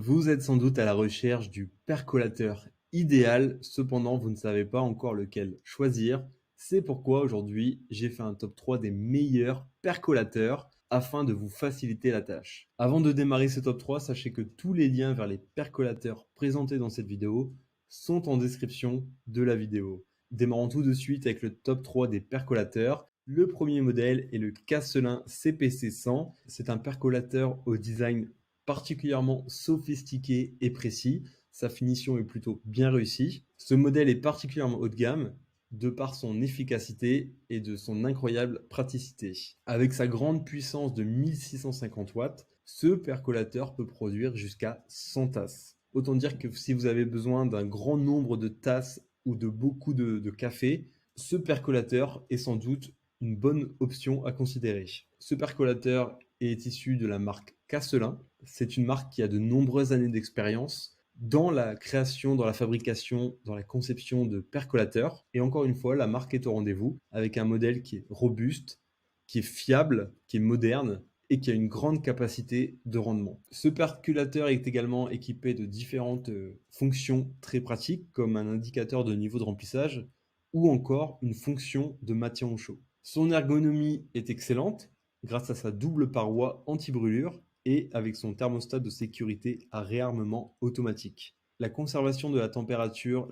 Vous êtes sans doute à la recherche du percolateur idéal, cependant vous ne savez pas encore lequel choisir. C'est pourquoi aujourd'hui j'ai fait un top 3 des meilleurs percolateurs afin de vous faciliter la tâche. Avant de démarrer ce top 3, sachez que tous les liens vers les percolateurs présentés dans cette vidéo sont en description de la vidéo. Démarrons tout de suite avec le top 3 des percolateurs. Le premier modèle est le Casselin CPC 100. C'est un percolateur au design particulièrement sophistiqué et précis. Sa finition est plutôt bien réussie. Ce modèle est particulièrement haut de gamme de par son efficacité et de son incroyable praticité. Avec sa grande puissance de 1650 watts, ce percolateur peut produire jusqu'à 100 tasses. Autant dire que si vous avez besoin d'un grand nombre de tasses ou de beaucoup de café, ce percolateur est sans doute une bonne option à considérer. Ce percolateur est issu de la marque Casselin. C'est une marque qui a de nombreuses années d'expérience dans la création, dans la fabrication, dans la conception de percolateurs. Et encore une fois, la marque est au rendez-vous avec un modèle qui est robuste, qui est fiable, qui est moderne et qui a une grande capacité de rendement. Ce percolateur est également équipé de différentes fonctions très pratiques comme un indicateur de niveau de remplissage ou encore une fonction de maintien au chaud. Son ergonomie est excellente grâce à sa double paroi anti-brûlure et avec son thermostat de sécurité à réarmement automatique. La conservation de température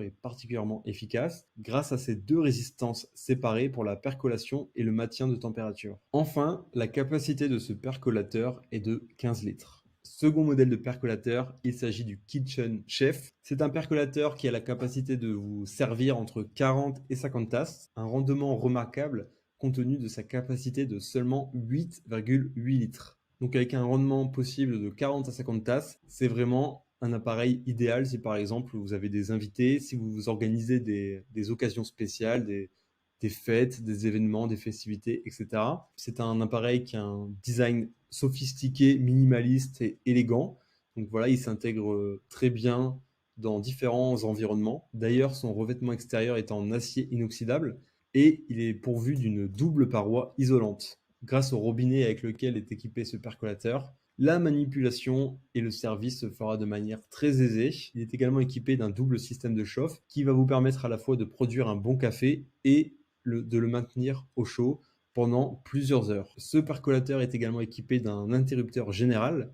est particulièrement efficace grâce à ces deux résistances séparées pour la percolation et le maintien de température. Enfin, la capacité de ce percolateur est de 15 litres. Second modèle de percolateur, il s'agit du Kitchen Chef. C'est un percolateur qui a la capacité de vous servir entre 40 et 50 tasses, un rendement remarquable compte tenu de sa capacité de seulement 8,8 litres. Donc avec un rendement possible de 40 à 50 tasses, c'est vraiment un appareil idéal si par exemple vous avez des invités, si vous organisez des occasions spéciales, des fêtes, des événements, des festivités, etc. C'est un appareil qui a un design sophistiqué, minimaliste et élégant. Donc voilà, il s'intègre très bien dans différents environnements. D'ailleurs, son revêtement extérieur est en acier inoxydable et il est pourvu d'une double paroi isolante. Grâce au robinet avec lequel est équipé ce percolateur, la manipulation et le service se fera de manière très aisée. Il est également équipé d'un double système de chauffe qui va vous permettre à la fois de produire un bon café et de le maintenir au chaud pendant plusieurs heures. Ce percolateur est également équipé d'un interrupteur général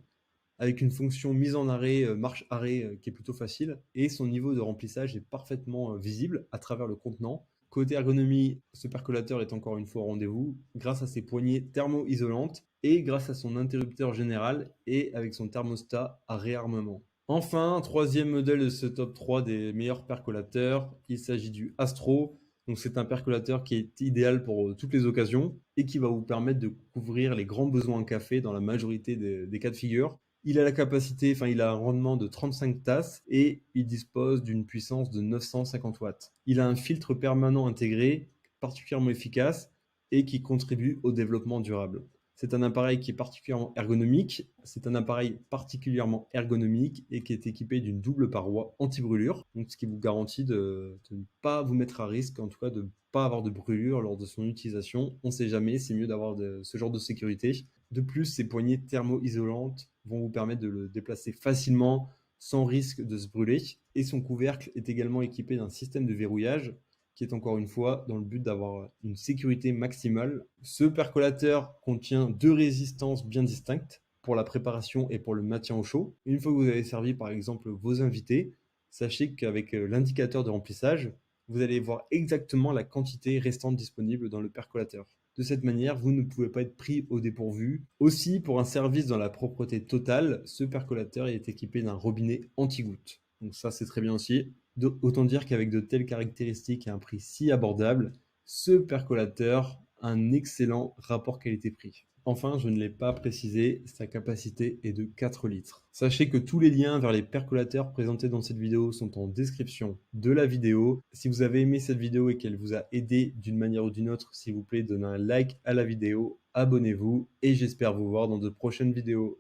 avec une fonction mise en arrêt, marche-arrêt qui est plutôt facile et son niveau de remplissage est parfaitement visible à travers le contenant. Côté ergonomie, ce percolateur est encore une fois au rendez-vous grâce à ses poignées thermo-isolantes et grâce à son interrupteur général et avec son thermostat à réarmement. Enfin, troisième modèle de ce top 3 des meilleurs percolateurs, il s'agit du Astro. Donc c'est un percolateur qui est idéal pour toutes les occasions et qui va vous permettre de couvrir les grands besoins en café dans la majorité des cas de figure. Il a la capacité, enfin il a un rendement de 35 tasses et il dispose d'une puissance de 950 watts. Il a un filtre permanent intégré particulièrement efficace et qui contribue au développement durable. C'est un appareil qui est particulièrement ergonomique. C'est un appareil particulièrement ergonomique et qui est équipé d'une double paroi anti-brûlure, donc ce qui vous garantit de ne pas vous mettre à risque, en tout cas de ne pas avoir de brûlure lors de son utilisation. On ne sait jamais, c'est mieux d'avoir ce genre de sécurité. De plus, ces poignées thermo-isolantes vont vous permettre de le déplacer facilement sans risque de se brûler. Et son couvercle est également équipé d'un système de verrouillage qui est encore une fois dans le but d'avoir une sécurité maximale. Ce percolateur contient deux résistances bien distinctes pour la préparation et pour le maintien au chaud. Une fois que vous avez servi par exemple vos invités, sachez qu'avec l'indicateur de remplissage, vous allez voir exactement la quantité restante disponible dans le percolateur. De cette manière, vous ne pouvez pas être pris au dépourvu. Aussi, pour un service dans la propreté totale, ce percolateur est équipé d'un robinet anti-goutte. Donc ça, c'est très bien aussi. Autant dire qu'avec de telles caractéristiques et un prix si abordable, ce percolateur a un excellent rapport qualité-prix. Enfin, je ne l'ai pas précisé, sa capacité est de 4 litres. Sachez que tous les liens vers les percolateurs présentés dans cette vidéo sont en description de la vidéo. Si vous avez aimé cette vidéo et qu'elle vous a aidé d'une manière ou d'une autre, s'il vous plaît, donnez un like à la vidéo, abonnez-vous et j'espère vous voir dans de prochaines vidéos.